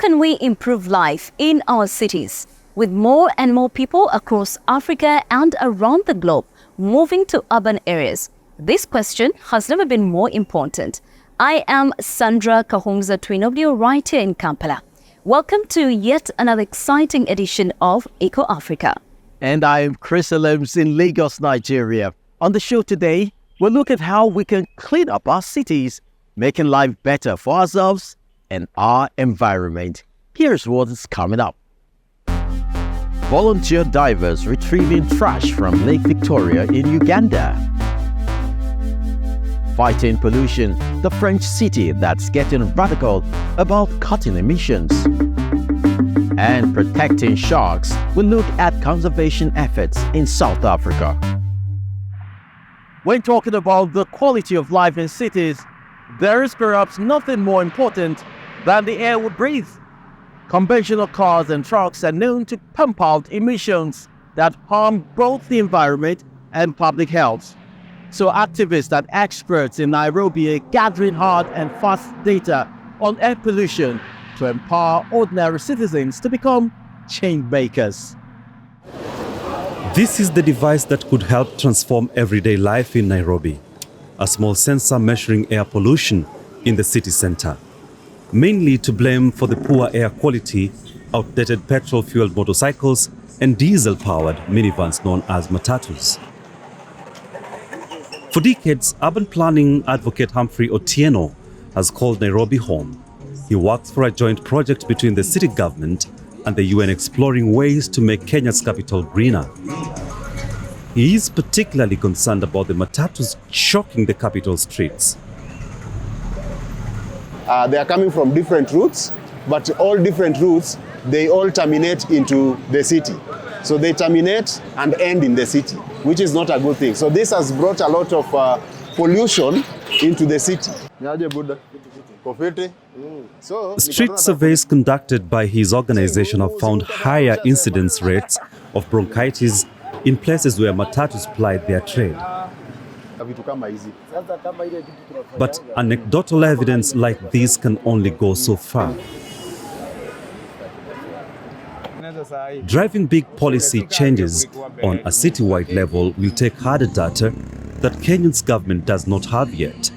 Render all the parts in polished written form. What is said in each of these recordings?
can we improve life in our cities? With more and more people across Africa and around the globe moving to urban areas, this question has never been more important. I am Sandra Kahumza Twinobdio right here in Kampala. Welcome to yet another exciting edition of EcoAfrica. And I am Chris Alems in Lagos, Nigeria. On the show today, we'll look at how we can clean up our cities, making life better for ourselves and our environment. Here's what is coming up. Volunteer divers retrieving trash from Lake Victoria in Uganda. Fighting pollution, the French city that's getting radical about cutting emissions. And protecting sharks, we'll look at conservation efforts in South Africa. When talking about the quality of life in cities, there is perhaps nothing more important than the air we breathe. Conventional cars and trucks are known to pump out emissions that harm both the environment and public health. So activists and experts in Nairobi are gathering hard and fast data on air pollution to empower ordinary citizens to become change makers. This is the device that could help transform everyday life in Nairobi. A small sensor measuring air pollution in the city center. Mainly to blame for the poor air quality, outdated petrol-fueled motorcycles and diesel-powered minivans known as matatus. For decades, urban planning advocate Humphrey Otieno has called Nairobi home. He works for a joint project between the city government and the UN exploring ways to make Kenya's capital greener. He is particularly concerned about the matatus choking the capital streets. They are coming from different routes, but all different routes, they all terminate into the city. So they terminate and end in the city, which is not a good thing. So this has brought a lot of pollution into the city. Street surveys conducted by his organization have found higher incidence rates of bronchitis in places where matatus plied their trade. But anecdotal evidence like this can only go so far. Driving big policy changes on a citywide level will take harder data that Kenya's government does not have yet.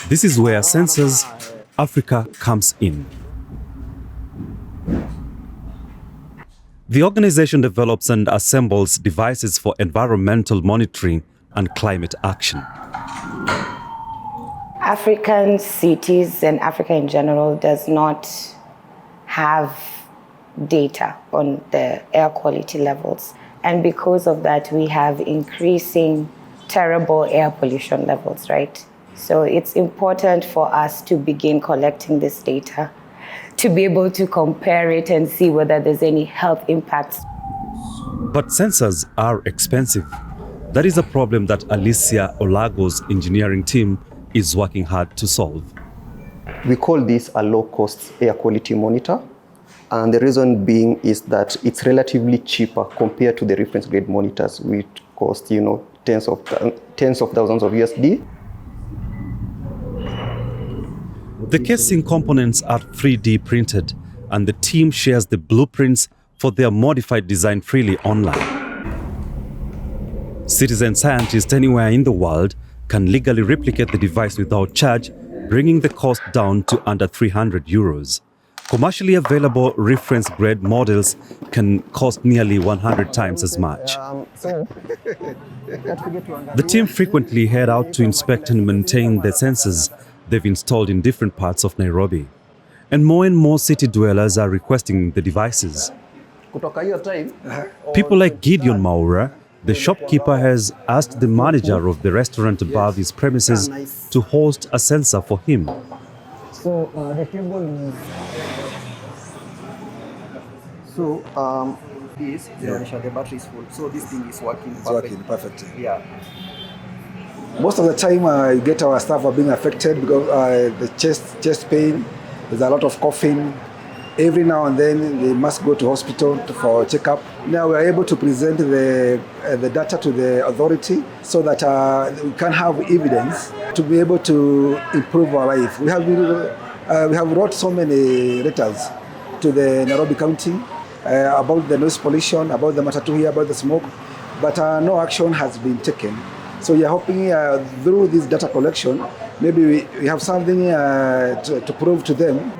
This is where Sensors Africa comes in. The organization develops and assembles devices for environmental monitoring and climate action. African cities and Africa in general does not have data on the air quality levels. And because of that, we have increasing terrible air pollution levels, right? So it's important for us to begin collecting this data to be able to compare it and see whether there's any health impacts. But sensors are expensive. That is a problem that Alicia Olago's engineering team is working hard to solve. We call this a low-cost air quality monitor. And the reason being is that it's relatively cheaper compared to the reference grade monitors, which cost, tens of thousands of USD. The casing components are 3D printed, and the team shares the blueprints for their modified design freely online. Citizen scientists anywhere in the world can legally replicate the device without charge, bringing the cost down to under 300 euros. Commercially available reference-grade models can cost nearly 100 times as much. The team frequently head out to inspect and maintain the sensors they've installed in different parts of Nairobi. And more city dwellers are requesting the devices. People like Gideon Maura, the shopkeeper, has asked the manager of the restaurant above his premises to host a sensor for him. So the table is... the battery is full. So this thing is working perfect. It's working perfectly. Yeah. Most of the time, I get our staff are being affected because the chest pain. There's a lot of coughing. Every now and then they must go to hospital for a checkup. Now we are able to present the data to the authority so that we can have evidence to be able to improve our life. We have wrote so many letters to the Nairobi County about the noise pollution, about the matatu here, about the smoke, but no action has been taken. So we are hoping through this data collection, maybe we have something to prove to them.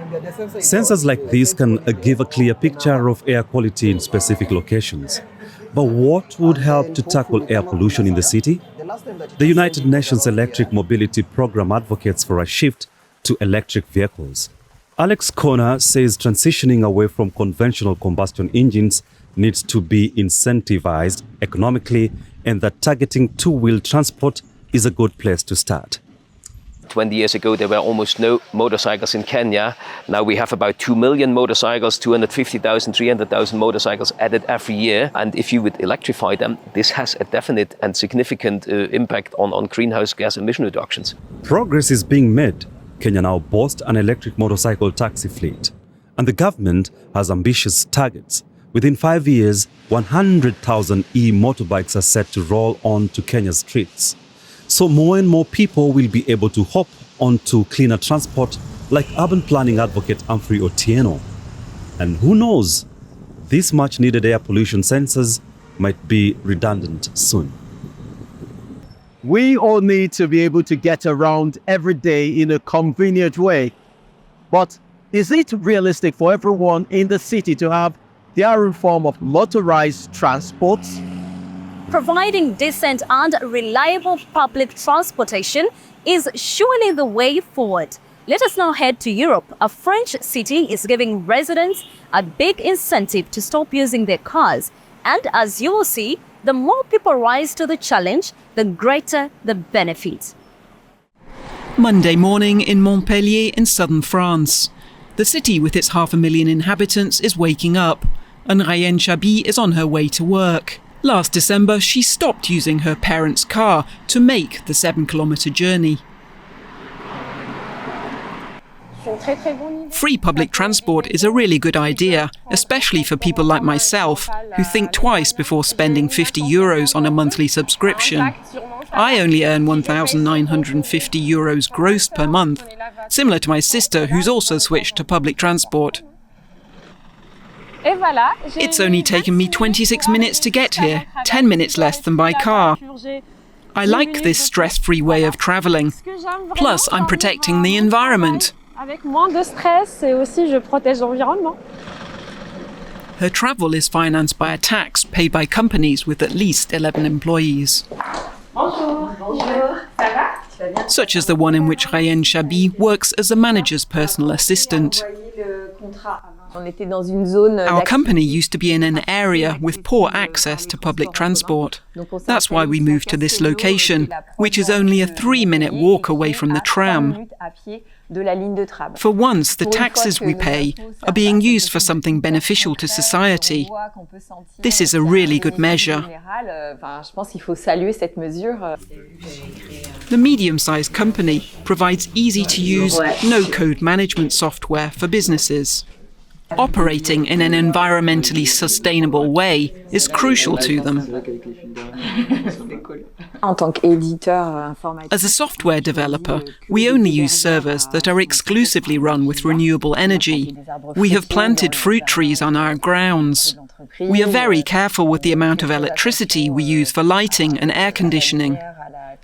Sensors like these can give a clear picture of air quality in specific locations. But what would help to tackle air pollution in the city? The United Nations Electric Mobility Program advocates for a shift to electric vehicles. Alex Corner says transitioning away from conventional combustion engines needs to be incentivized economically, and that targeting two-wheel transport is a good place to start. 20 years ago, there were almost no motorcycles in Kenya. Now we have about 2 million motorcycles, 250,000, 300,000 motorcycles added every year. And if you would electrify them, this has a definite and significant impact on greenhouse gas emission reductions. Progress is being made. Kenya now boasts an electric motorcycle taxi fleet. And the government has ambitious targets. Within 5 years, 100,000 e-motorbikes are set to roll onto Kenya's streets. So more and more people will be able to hop onto cleaner transport, like urban planning advocate Humphrey Otieno. And who knows, these much needed air pollution sensors might be redundant soon. We all need to be able to get around every day in a convenient way. But is it realistic for everyone in the city to have their own form of motorized transport? Providing decent and reliable public transportation is surely the way forward. Let us now head to Europe. A French city is giving residents a big incentive to stop using their cars. And as you will see, the more people rise to the challenge, the greater the benefit. Monday morning in Montpellier in southern France. The city with its 500,000 inhabitants is waking up, and Rayenne Chabi is on her way to work. Last December, she stopped using her parents' car to make the 7-kilometre journey. Free public transport is a really good idea, especially for people like myself, who think twice before spending €50 on a monthly subscription. I only earn €1,950 gross per month, similar to my sister, who's also switched to public transport. It's only taken me 26 minutes to get here, 10 minutes less than by car. I like this stress-free way of travelling. Plus, I'm protecting the environment. Her travel is financed by a tax paid by companies with at least 11 employees. Such as the one in which Rayenne Chabi works as a manager's personal assistant. Our company used to be in an area with poor access to public transport. That's why we moved to this location, which is only a 3-minute walk away from the tram. For once, the taxes we pay are being used for something beneficial to society. This is a really good measure. The medium-sized company provides easy-to-use, no-code management software for businesses. Operating in an environmentally sustainable way is crucial to them. As a software developer, we only use servers that are exclusively run with renewable energy. We have planted fruit trees on our grounds. We are very careful with the amount of electricity we use for lighting and air conditioning.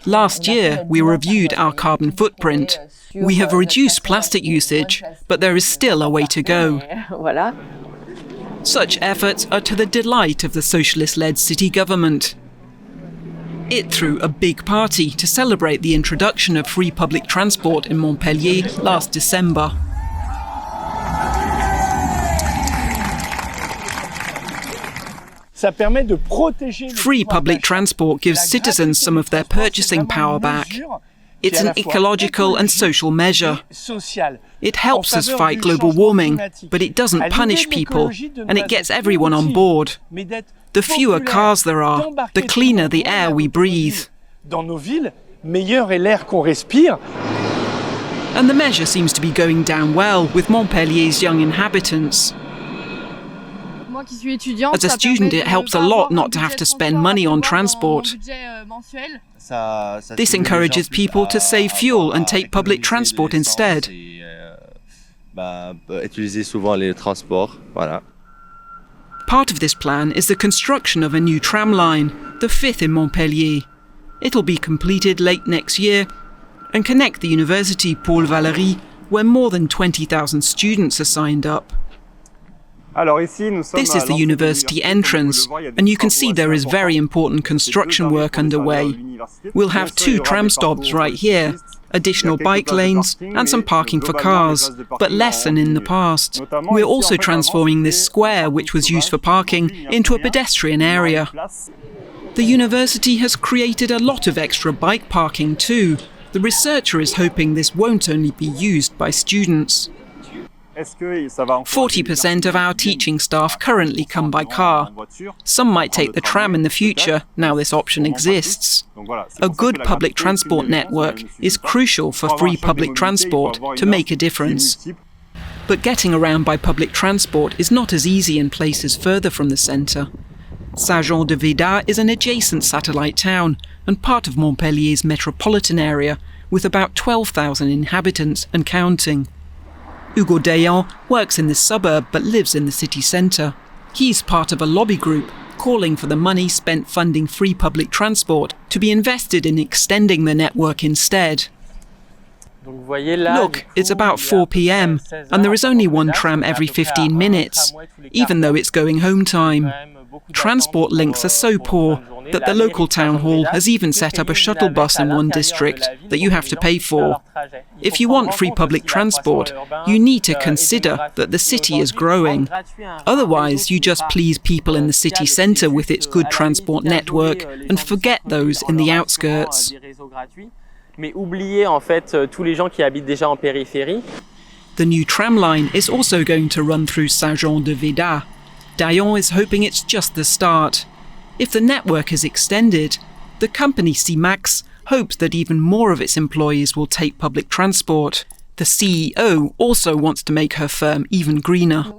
Last year, we reviewed our carbon footprint. We have reduced plastic usage, but there is still a way to go. Such efforts are to the delight of the socialist-led city government. It threw a big party to celebrate the introduction of free public transport in Montpellier last December. Free public transport gives citizens some of their purchasing power back. It's an ecological and social measure. It helps us fight global warming, but it doesn't punish people, and it gets everyone on board. The fewer cars there are, the cleaner the air we breathe. And the measure seems to be going down well with Montpellier's young inhabitants. As a student, it helps a lot not to have to spend money on transport. This encourages people to save fuel and take public transport instead. Part of this plan is the construction of a new tram line, the 5th in Montpellier. It'll be completed late next year and connect the University Paul Valéry, where more than 20,000 students are signed up. This is the university entrance, and you can see there is very important construction work underway. We'll have 2 tram stops right here, additional bike lanes and some parking for cars, but less than in the past. We're also transforming this square, which was used for parking, into a pedestrian area. The university has created a lot of extra bike parking too. The researcher is hoping this won't only be used by students. 40% of our teaching staff currently come by car. Some might take the tram in the future, now this option exists. A good public transport network is crucial for free public transport to make a difference. But getting around by public transport is not as easy in places further from the centre. Saint-Jean-de-Véda is an adjacent satellite town and part of Montpellier's metropolitan area, with about 12,000 inhabitants and counting. Hugo Dayan works in this suburb but lives in the city centre. He's part of a lobby group calling for the money spent funding free public transport to be invested in extending the network instead. Look, it's about 4 p.m. and there is only one tram every 15 minutes, even though it's going home time. Transport links are so poor that the local town hall has even set up a shuttle bus in one district that you have to pay for. If you want free public transport, you need to consider that the city is growing. Otherwise, you just please people in the city centre with its good transport network and forget those in the outskirts. The new tram line is also going to run through Saint-Jean-de-Véda. Dayan is hoping it's just the start. If the network is extended, the company CIMAX hopes that even more of its employees will take public transport. The CEO also wants to make her firm even greener.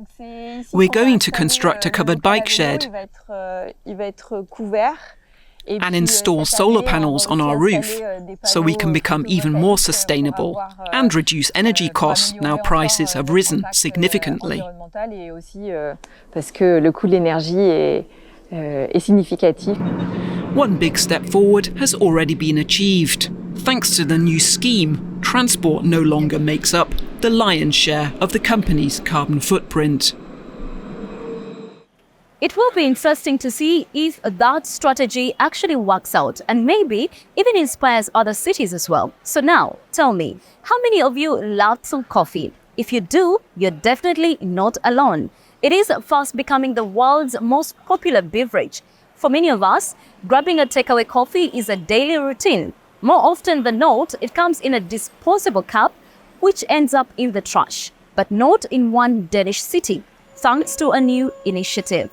We're going to construct a covered bike shed and install solar panels on our roof so we can become even more sustainable and reduce energy costs now prices have risen significantly. One big step forward has already been achieved. Thanks to the new scheme, transport no longer makes up the lion's share of the company's carbon footprint. It will be interesting to see if that strategy actually works out and maybe even inspires other cities as well. So now, tell me, how many of you love some coffee? If you do, you're definitely not alone. It is fast becoming the world's most popular beverage. For many of us, grabbing a takeaway coffee is a daily routine. More often than not, it comes in a disposable cup, which ends up in the trash, but not in one Danish city, thanks to a new initiative.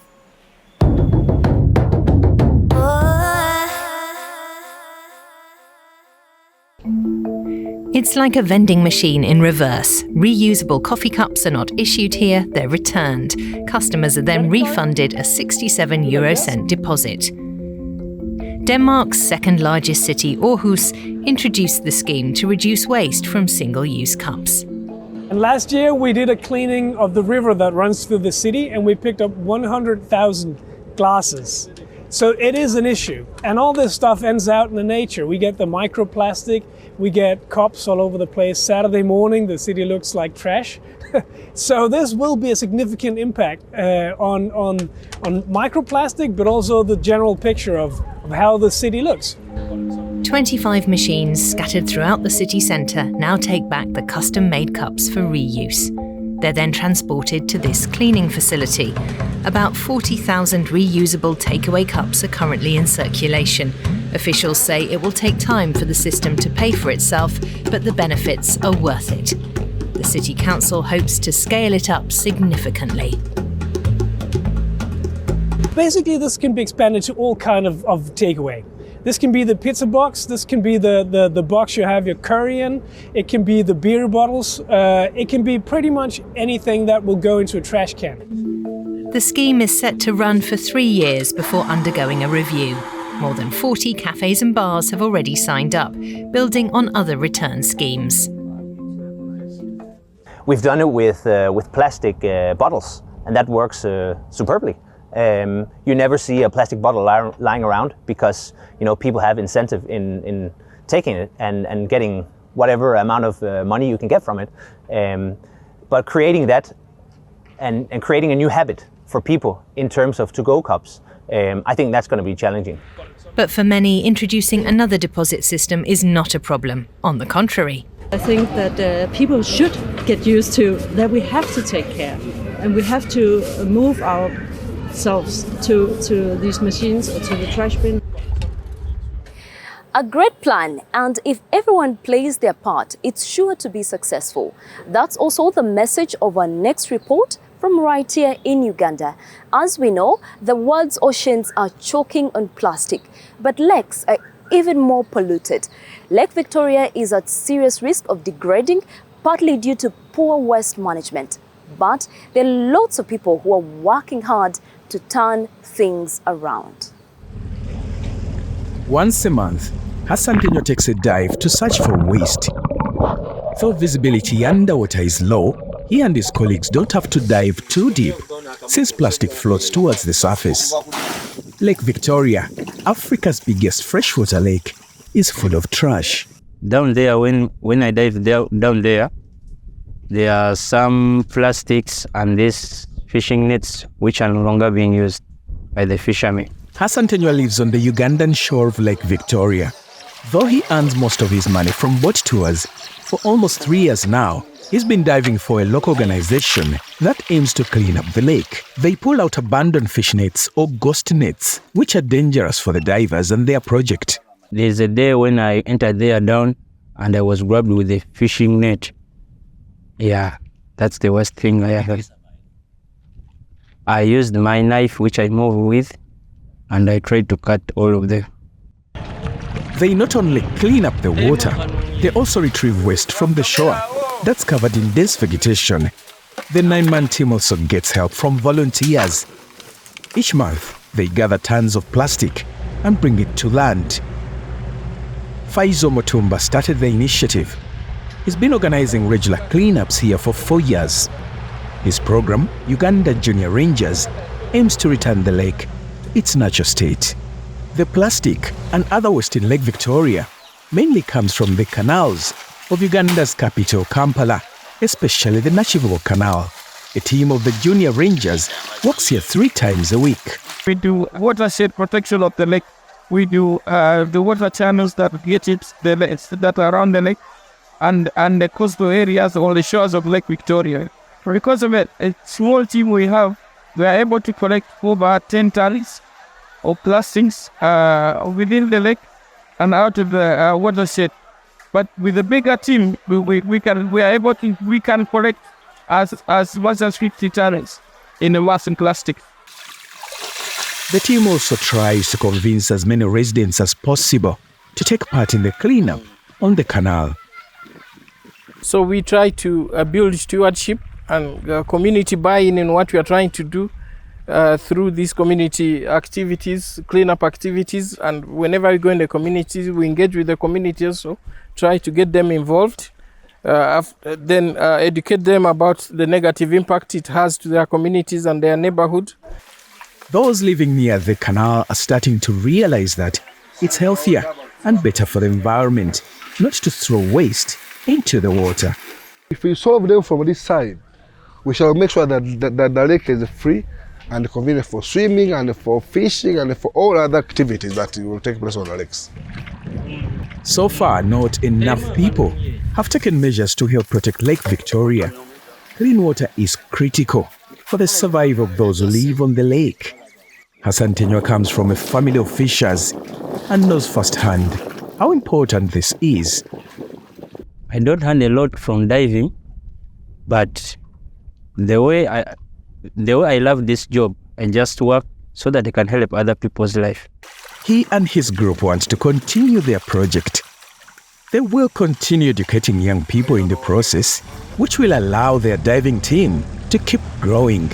It's like a vending machine in reverse. Reusable coffee cups are not issued here, they're returned. Customers are then refunded a 67 deposit. Denmark's second largest city, Aarhus, introduced the scheme to reduce waste from single-use cups. And last year we did a cleaning of the river that runs through the city and we picked up 100,000 glasses. So it is an issue. And all this stuff ends out in the nature. We get the microplastic, we get cups all over the place. Saturday morning, the city looks like trash. So this will be a significant impact on microplastic, but also the general picture of how the city looks. 25 machines scattered throughout the city centre now take back the custom-made cups for reuse. They're then transported to this cleaning facility. About 40,000 reusable takeaway cups are currently in circulation. Officials say it will take time for the system to pay for itself, but the benefits are worth it. The City Council hopes to scale it up significantly. Basically, this can be expanded to all kind of takeaway. This can be the pizza box, this can be the box you have your curry in, it can be the beer bottles, it can be pretty much anything that will go into a trash can. The scheme is set to run for 3 years before undergoing a review. More than 40 cafes and bars have already signed up, building on other return schemes. We've done it with plastic bottles, and that works superbly. You never see a plastic bottle lying around because people have incentive in taking it and getting whatever amount of money you can get from it. But creating that and creating a new habit for people in terms of to-go cups, I think that's going to be challenging. But for many, introducing another deposit system is not a problem. On the contrary. I think that people should get used to that we have to take care and we have to move ourselves to these machines or to the trash bin. A great plan, and if everyone plays their part, it's sure to be successful. That's also the message of our next report from right here in Uganda. As we know, the world's oceans are choking on plastic, but lakes are even more polluted. Lake Victoria is at serious risk of degrading, partly due to poor waste management. But there are lots of people who are working hard to turn things around. Once a month, Hassantinho takes a dive to search for waste. Though visibility underwater is low, he and his colleagues don't have to dive too deep, since plastic floats towards the surface. Lake Victoria, Africa's biggest freshwater lake, is full of trash. Down there, when I dive down there are some plastics and these fishing nets which are no longer being used by the fishermen. Hassantinho lives on the Ugandan shore of Lake Victoria. Though he earns most of his money from boat tours, for almost 3 years now, he's been diving for a local organization that aims to clean up the lake. They pull out abandoned fish nets or ghost nets, which are dangerous for the divers and their project. There's a day when I entered there down and I was grabbed with a fishing net. Yeah, that's the worst thing I have. I used my knife, which I move with, and I tried to cut all of them. They not only clean up the water, they also retrieve waste from the shore that's covered in dense vegetation. The 9-man team also gets help from volunteers. Each month, they gather tons of plastic and bring it to land. Faizo Mutumba started the initiative. He's been organizing regular cleanups here for 4 years. His program, Uganda Junior Rangers, aims to return the lake to its natural state. The plastic and other waste in Lake Victoria mainly comes from the canals of Uganda's capital, Kampala, especially the Nakivubo Canal. A team of the Junior Rangers works here 3 times a week. We do watershed protection of the lake. We do the water channels that get it, the lakes that are around the lake, and the coastal areas on the shores of Lake Victoria. Because of it, a small team we have, we are able to collect over 10 tons of plastics within the lake and out of the watershed. But with a bigger team, we can collect as much as 50 tons in a mass and plastic. The team also tries to convince as many residents as possible to take part in the cleanup on the canal. So we try to build stewardship and community buy-in in what we are trying to do through these community activities, cleanup activities, and whenever we go in the communities, we engage with the community also, try to get them involved, then educate them about the negative impact it has to their communities and their neighborhood. Those living near the canal are starting to realize that it's healthier and better for the environment not to throw waste into the water. If we solve them from this side, we shall make sure that the lake is free and convenient for swimming and for fishing and for all other activities that will take place on the lakes. So far, not enough people have taken measures to help protect Lake Victoria. Clean water is critical for the survival of those who live on the lake. Hassantinho comes from a family of fishers and knows firsthand how important this is. I don't earn a lot from diving, but the way I love this job, I just work so that I can help other people's life. He and his group want to continue their project. They will continue educating young people in the process, which will allow their diving team to keep growing.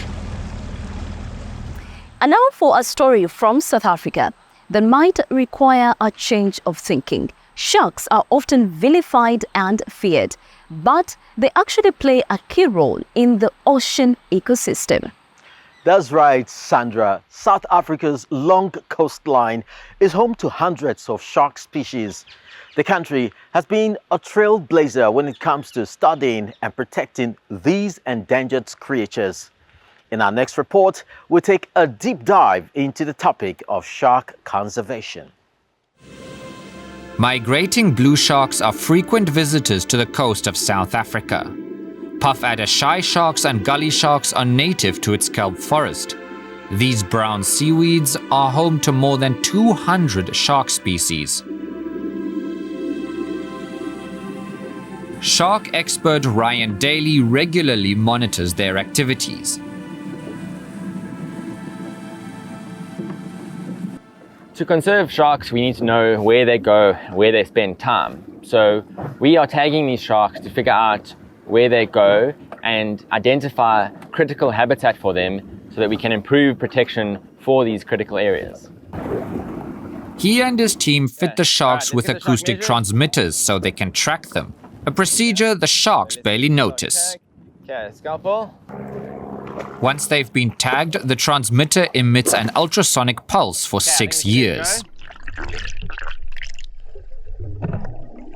And now for a story from South Africa that might require a change of thinking. Sharks are often vilified and feared, but they actually play a key role in the ocean ecosystem. That's right, Sandra. South Africa's long coastline is home to hundreds of shark species. The country has been a trailblazer when it comes to studying and protecting these endangered creatures. In our next report, we'll take a deep dive into the topic of shark conservation. Migrating blue sharks are frequent visitors to the coast of South Africa. Puff-adder shy sharks and gully sharks are native to its kelp forest. These brown seaweeds are home to more than 200 shark species. Shark expert Ryan Daly regularly monitors their activities. To conserve sharks, we need to know where they go, where they spend time. So we are tagging these sharks to figure out where they go and identify critical habitat for them so that we can improve protection for these critical areas. He and his team fit the sharks with acoustic transmitters so they can track them, a procedure the sharks barely notice. Okay, scalpel. Once they've been tagged, the transmitter emits an ultrasonic pulse for 6 years.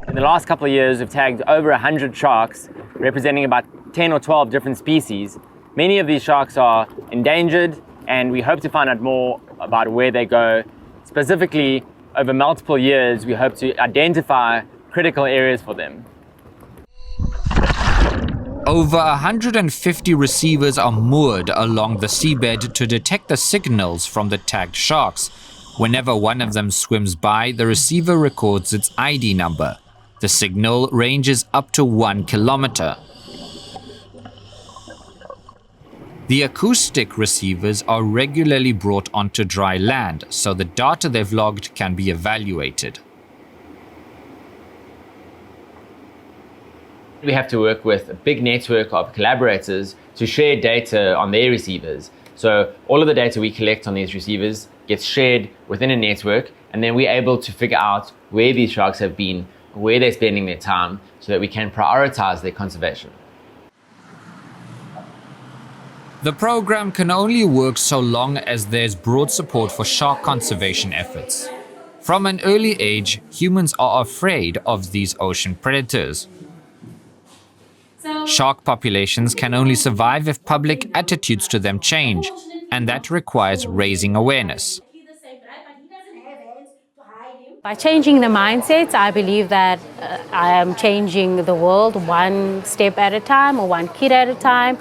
In the last couple of years, we've tagged over 100 sharks, representing about 10 or 12 different species. Many of these sharks are endangered, and we hope to find out more about where they go. Specifically, over multiple years, we hope to identify critical areas for them. Over 150 receivers are moored along the seabed to detect the signals from the tagged sharks. Whenever one of them swims by, the receiver records its ID number. The signal ranges up to 1 kilometer. The acoustic receivers are regularly brought onto dry land, so the data they've logged can be evaluated. We have to work with a big network of collaborators to share data on their receivers. So all of the data we collect on these receivers gets shared within a network, and then we're able to figure out where these sharks have been, where they're spending their time, so that we can prioritize their conservation. The program can only work so long as there's broad support for shark conservation efforts. From an early age, humans are afraid of these ocean predators. Shark populations can only survive if public attitudes to them change, and that requires raising awareness. By changing the mindsets, I believe that I am changing the world one step at a time or one kid at a time.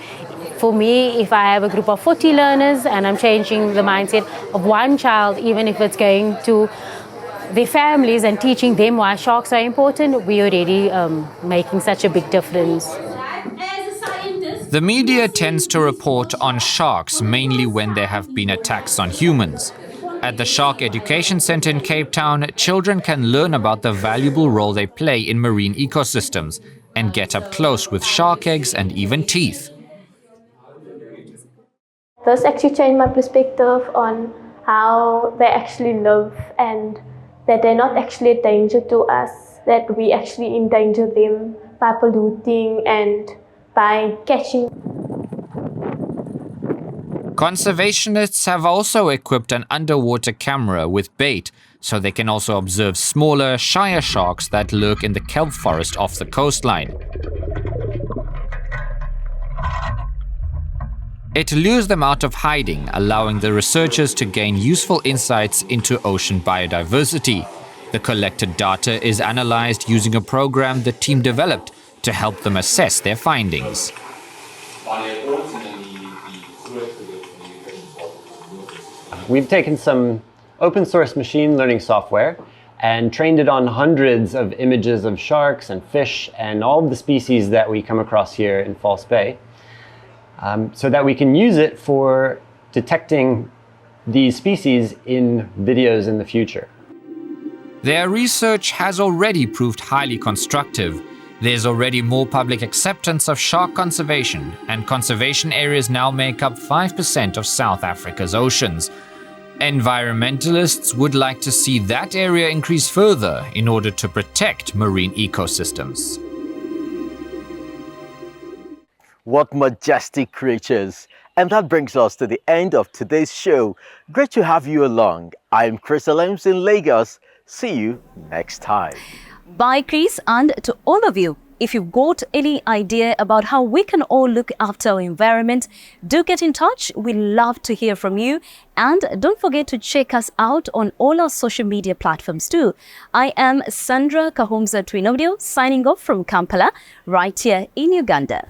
For me, if I have a group of 40 learners and I'm changing the mindset of one child, even if it's going to their families and teaching them why sharks are important, we're already making such a big difference. The media tends to report on sharks mainly when there have been attacks on humans. At the Shark Education Centre in Cape Town, children can learn about the valuable role they play in marine ecosystems and get up close with shark eggs and even teeth. This actually changed my perspective on how they actually live and that they're not actually a danger to us, that we actually endanger them by polluting and by catching. Conservationists have also equipped an underwater camera with bait, so they can also observe smaller, shyer sharks that lurk in the kelp forest off the coastline. It lures them out of hiding, allowing the researchers to gain useful insights into ocean biodiversity. The collected data is analyzed using a program the team developed to help them assess their findings. We've taken some open source machine learning software and trained it on hundreds of images of sharks and fish and all of the species that we come across here in False Bay, so that we can use it for detecting these species in videos in the future. Their research has already proved highly constructive. There's already more public acceptance of shark conservation, and conservation areas now make up 5% of South Africa's oceans. Environmentalists would like to see that area increase further in order to protect marine ecosystems. What majestic creatures! And that brings us to the end of today's show. Great to have you along. I'm Chris Alems in Lagos. See you next time. Bye, Chris, and to all of you. If you've got any idea about how we can all look after our environment, do get in touch. We love to hear from you. And don't forget to check us out on all our social media platforms too. I am Sandra Kahumza Twinodio, signing off from Kampala, right here in Uganda.